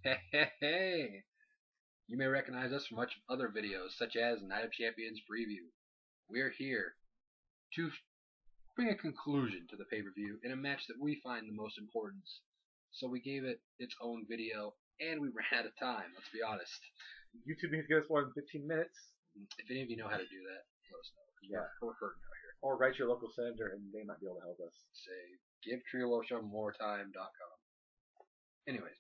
Hey, hey, hey! You may recognize us from much other videos, such as Night of Champions preview. We're here to bring a conclusion to the pay-per-view in a match that we find the most importance. So we gave it its own video, and we ran out of time, let's be honest. YouTube needs to get us more than 15 minutes. If any of you know how to do that, let us know. Yeah. We're hurting out here. Or write your local senator and they might be able to help us. Say, giveTrioloshamoretime.com. Anyways,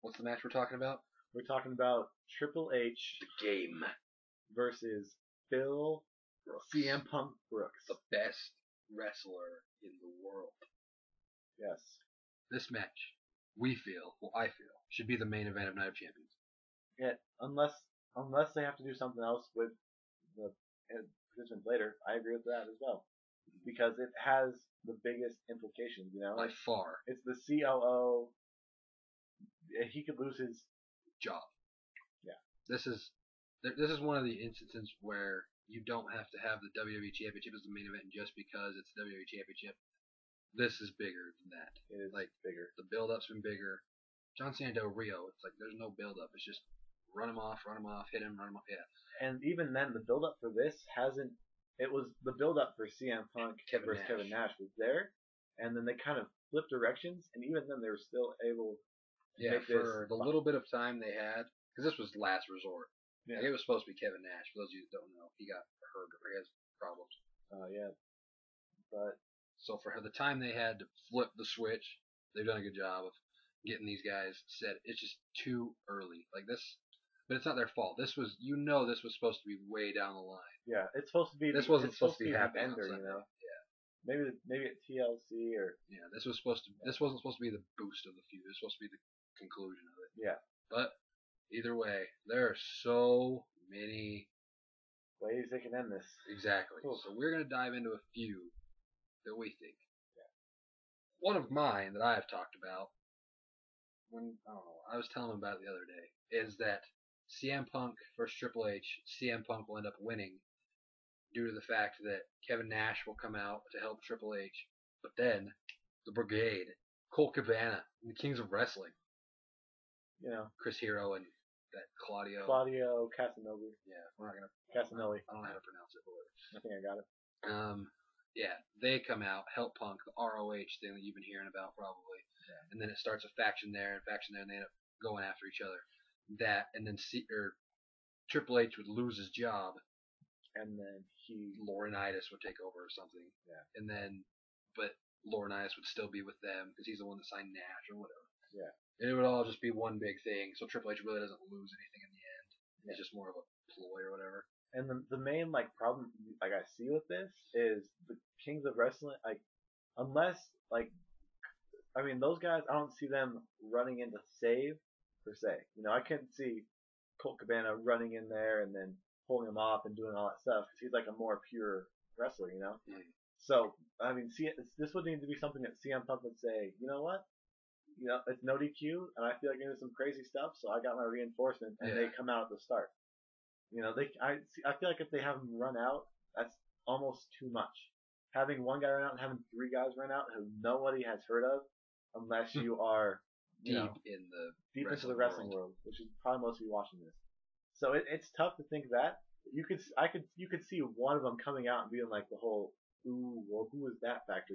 what's the match we're talking about? We're talking about Triple H The game. versus Bill CM Punk Brooks. The best wrestler in the world. Yes. This match, I feel, should be the main event of Night of Champions. Yeah, unless they have to do something else with the participants later, I agree with that as well. Because it has the biggest implications, you know? By far. It's the COO. He could lose his job. Yeah. This is one of the instances where you don't have to have the WWE Championship as the main event just because it's the WWE Championship. This is bigger than that. It is like bigger. The build-up's been bigger. John Cena Del Rio, it's like there's no build-up. It's just run him off, hit him, run him off. Yeah. And even then, the build-up for this hasn't. It was the build-up for CM Punk versus Kevin Nash was there, and then they kind of flipped directions, and even then they were still able. Yeah, for the little bit of time they had, because this was last resort. Yeah. Like, it was supposed to be Kevin Nash. For those of you who don't know, he got hurt or he has problems. Yeah. But so for the time they had to flip the switch, they've done a good job of getting these guys set. It's just too early. Like this, but it's not their fault. This was, this was supposed to be way down the line. Yeah, it's supposed to be. This wasn't supposed to be happening. Ender, you know. Yeah. Maybe at TLC or. Yeah, this wasn't supposed to be the boost of the feud. It was supposed to be the conclusion of it. Yeah. But either way, there are so many ways they can end this. Exactly. Cool. So we're gonna dive into a few that we think. Yeah. One of mine that I have talked about I was telling him about it the other day, is that CM Punk versus Triple H, CM Punk will end up winning due to the fact that Kevin Nash will come out to help Triple H, but then the Brigade, Colt Cabana, and the Kings of Wrestling, Chris Hero and that Claudio Castagnoli. Yeah, we're not gonna Castagnoli. I don't know how to pronounce it, but whatever. I think I got it. Yeah, they come out, help Punk, the ROH thing that you've been hearing about probably. Yeah. And then it starts a faction there, and they end up going after each other. And then Triple H would lose his job, and then Laurinaitis would take over or something. Yeah. And then, but Laurinaitis would still be with them because he's the one that signed Nash or whatever. Yeah. And it would all just be one big thing. So Triple H really doesn't lose anything in the end. It's just more of a ploy or whatever. And the main problem I see with this is the Kings of Wrestling, unless those guys, I don't see them running in to save per se. I couldn't see Colt Cabana running in there and then pulling him off and doing all that stuff because he's like a more pure wrestler, Mm. So this would need to be something that CM Punk would say, you know what? It's no DQ, and I feel like doing some crazy stuff, so I got my reinforcement, and they come out at the start. I feel like if they have them run out, that's almost too much. Having one guy run out and having three guys run out who nobody has heard of, unless you are deep into the wrestling world, which is probably most of you watching this. So it's tough to think that you could see one of them coming out and being like the whole who is that factor,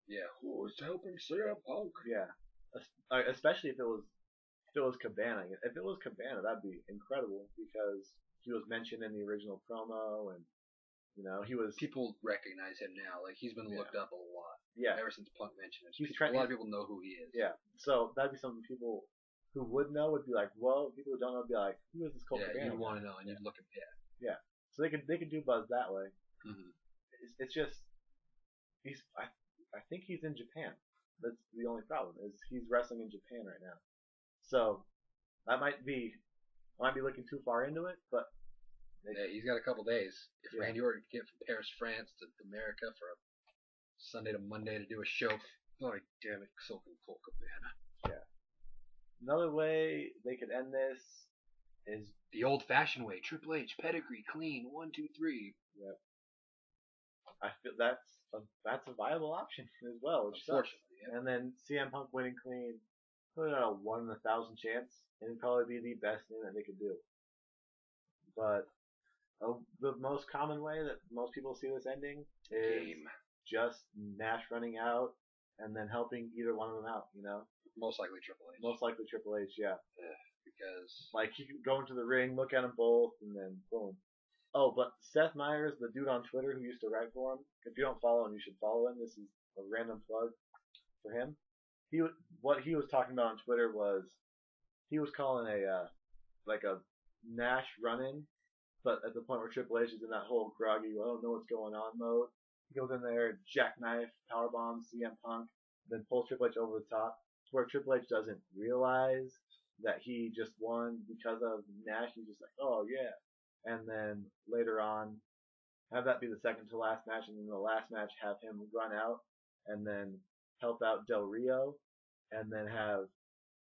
Yeah, who is helping CM Punk? Yeah, especially if it was Cabana. If it was Cabana, that'd be incredible because he was mentioned in the original promo, and he was. People recognize him now. Like he's been looked up a lot. Yeah. Ever since Punk mentioned it, a lot of people know who he is. Yeah. So that'd be something people who would know would be like, well, people who don't know would be like, who is this Colt Cabana? Yeah, you'd want to know, and you'd look at Yeah. So they could do buzz that way. Mm-hmm. It's just I think he's in Japan. That's the only problem is he's wrestling in Japan right now. So that might be looking too far into it, but yeah, he's got a couple days. If Randy Orton could get from Paris, France to America for a Sunday to Monday to do a show, damn it, so Colt Cabana. Yeah. Another way they could end this is the old-fashioned way. Triple H, pedigree, clean, 1, 2, 3. Yep. I feel that's a viable option as well. Unfortunately, yeah. And then CM Punk winning clean. put it at a 1 in 1,000 chance, and it'd probably be the best thing that they could do. But the most common way that most people see this ending is just Nash running out and then helping either one of them out, you know? Most likely Triple H. Most likely Triple H, yeah. Because... Like, he could go into the ring, look at them both, and then boom. Oh, but Seth Meyers, the dude on Twitter who used to write for him, if you don't follow him, you should follow him. This is a random plug for him. What he was talking about on Twitter was he was calling a Nash run-in, but at the point where Triple H is in that whole groggy, I don't know what's going on mode. He goes in there, jackknife, powerbomb, CM Punk, then pulls Triple H over the top, where Triple H doesn't realize that he just won because of Nash. He's just like, oh yeah. And then later on, have that be the second to last match, and then the last match have him run out and then help out Del Rio, and then have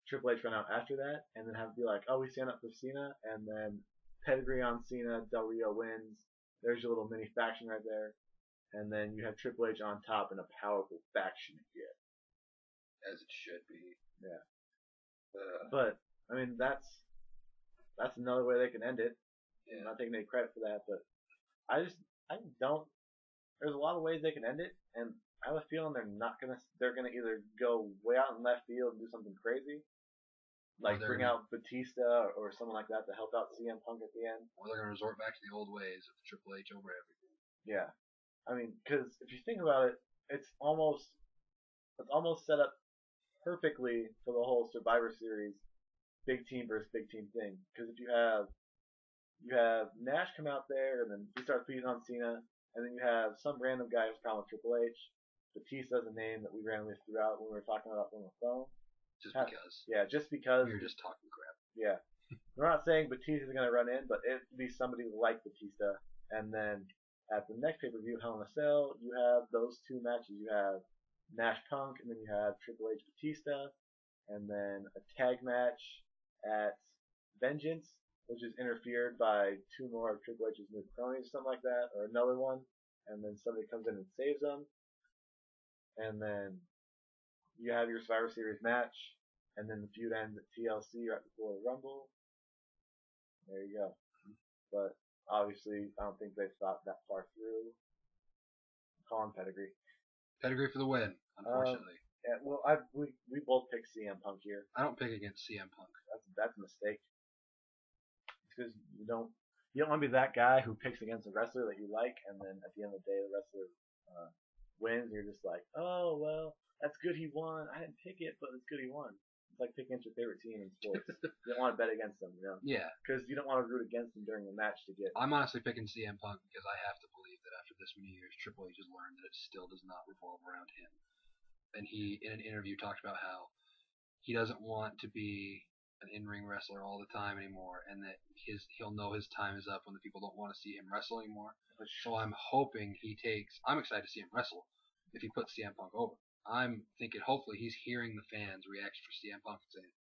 Triple H run out after that, and then have it be like, oh, we stand up for Cena, and then pedigree on Cena, Del Rio wins. There's your little mini faction right there. And then you have Triple H on top in a powerful faction again. As it should be. Yeah. But, I mean, that's another way they can end it. Yeah. I'm not taking any credit for that, but I don't. There's a lot of ways they can end it, and I have a feeling they're gonna either go way out in left field and do something crazy, like bring out Batista or someone like that to help out CM Punk at the end. Or they're gonna resort back to the old ways of Triple H over everything. Yeah, I mean, because if you think about it, it's almost set up perfectly for the whole Survivor Series big team versus big team thing. Because if you have Nash come out there and then he starts beating on Cena, and then you have some random guy who's calling Triple H. Batista's a name that we randomly threw out when we were talking about on the phone. Just because. Yeah, just because. We were just talking crap. Yeah. We're not saying Batista's going to run in, but it would be somebody like Batista. And then at the next pay-per-view, Hell in a Cell, you have those two matches. You have Nash Punk, and then you have Triple H Batista, and then a tag match at Vengeance, which is interfered by two more of Triple H's new cronies, something like that, or another one, and then somebody comes in and saves them. And then you have your Survivor Series match, and then the feud ends at TLC right before the Rumble. There you go. But obviously, I don't think they've thought that far through. Call him Pedigree. Pedigree for the win, unfortunately. Yeah, well, we both picked CM Punk here. I don't pick against CM Punk. That's a mistake. Because you don't want to be that guy who picks against a wrestler that you like, and then at the end of the day, the wrestler wins, and you're just like, oh well, that's good he won. I didn't pick it, but it's good he won. It's like picking against your favorite team in sports. You don't want to bet against them, you know? Yeah. Because you don't want to root against them during the match to get. I'm honestly picking CM Punk because I have to believe that after this many years, Triple H has learned that it still does not revolve around him. And he, in an interview, talked about how he doesn't want to be an in-ring wrestler all the time anymore, and that he'll know his time is up when the people don't want to see him wrestle anymore. So I'm hoping I'm excited to see him wrestle if he puts CM Punk over. I'm thinking hopefully he's hearing the fans' reaction for CM Punk and saying,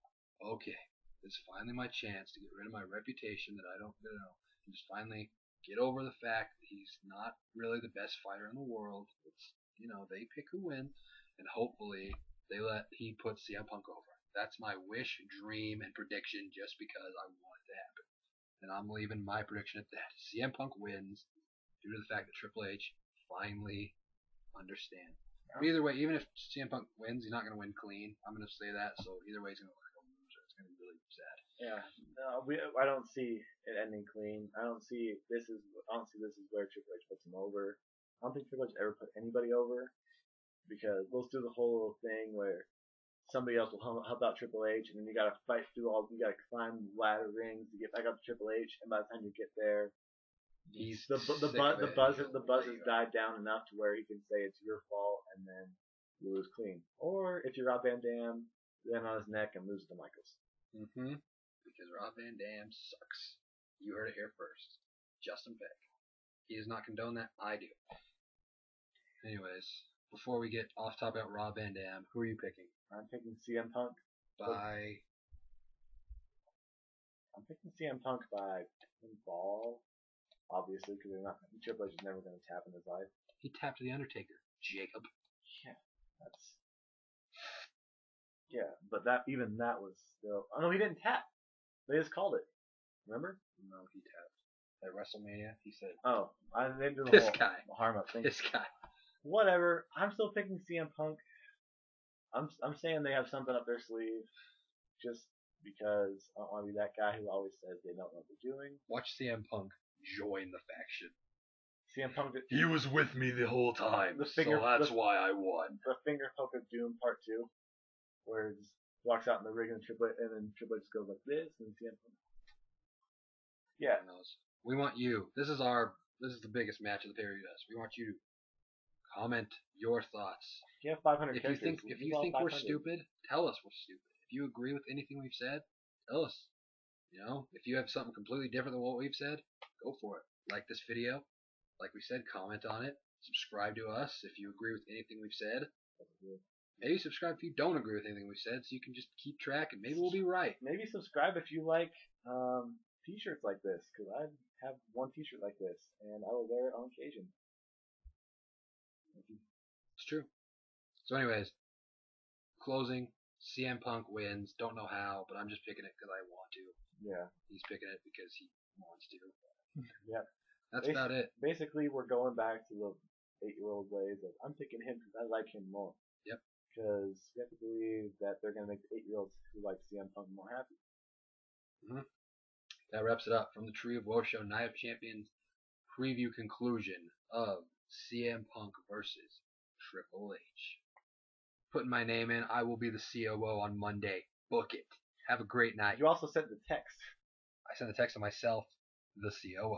okay, this is finally my chance to get rid of my reputation that I don't know, and just finally get over the fact that he's not really the best fighter in the world. It's, they pick who wins, and hopefully he puts CM Punk over. That's my wish, dream, and prediction just because I want it to happen. And I'm leaving my prediction at that. CM Punk wins due to the fact that Triple H finally understands. But either way, even if CM Punk wins, he's not going to win clean. I'm going to say that. So either way, he's going to look like a loser. It's going to be really sad. Yeah. No, I don't see it ending clean. I don't see this is where Triple H puts him over. I don't think Triple H ever put anybody over, because we'll do the whole little thing where somebody else will help out Triple H, and then you got to fight through you got to climb ladder rings to get back up to Triple H, and by the time you get there, the buzz has died down enough to where he can say it's your fault, and then you lose clean. Or if you're Rob Van Dam, then on his neck and lose to Michaels. Because Rob Van Dam sucks. You heard it here first. Justin Peck. He does not condone that. I do. Anyways, before we get off topic about Rob Van Dam, who are you picking? I'm picking CM Punk. I'm picking CM Punk by pinfall. Obviously, because Triple H is never going to tap in his life. He tapped The Undertaker, Jacob. Yeah, that's. Yeah, but even that was still. Oh no, he didn't tap. They just called it. Remember? No, he tapped. At WrestleMania, he said, Oh, I didn't do the "This whole guy, harm up thing. this guy." Whatever. I'm still picking CM Punk. I'm saying they have something up their sleeve, just because I don't want to be that guy who always says they don't know what they're doing. Watch CM Punk join the faction. CM Punk. He was with me the whole time, so that's why I won. The finger poke of doom part 2, where he just walks out in the ring and then Triple H just goes like this, and CM Punk. Yeah. We want you. This is the biggest match of the period. We want you to comment your thoughts. You have 500 If characters. you think we're stupid, tell us we're stupid. If you agree with anything we've said, tell us. If you have something completely different than what we've said, go for it. Like this video. Like we said, comment on it. Subscribe to us if you agree with anything we've said. Maybe subscribe if you don't agree with anything we said, so you can just keep track and maybe we'll be right. Maybe subscribe if you like t-shirts like this, because I have one t-shirt like this, and I will wear it on occasion. It's true. So anyways, closing, CM Punk wins. Don't know how, but I'm just picking it because I want to. Yeah. He's picking it because he wants to. Yeah. That's about it. Basically, we're going back to the 8-year-old ways of I'm picking him because I like him more. Yep. Because you have to believe that they're going to make the 8-year-olds who like CM Punk more happy. Mm-hmm. That wraps it up from the Tree of Woe Show Night of Champions preview conclusion of CM Punk versus Triple H. Putting my name in, I will be the COO on Monday. Book it. Have a great night. You also sent the text. I sent the text to myself, the COO.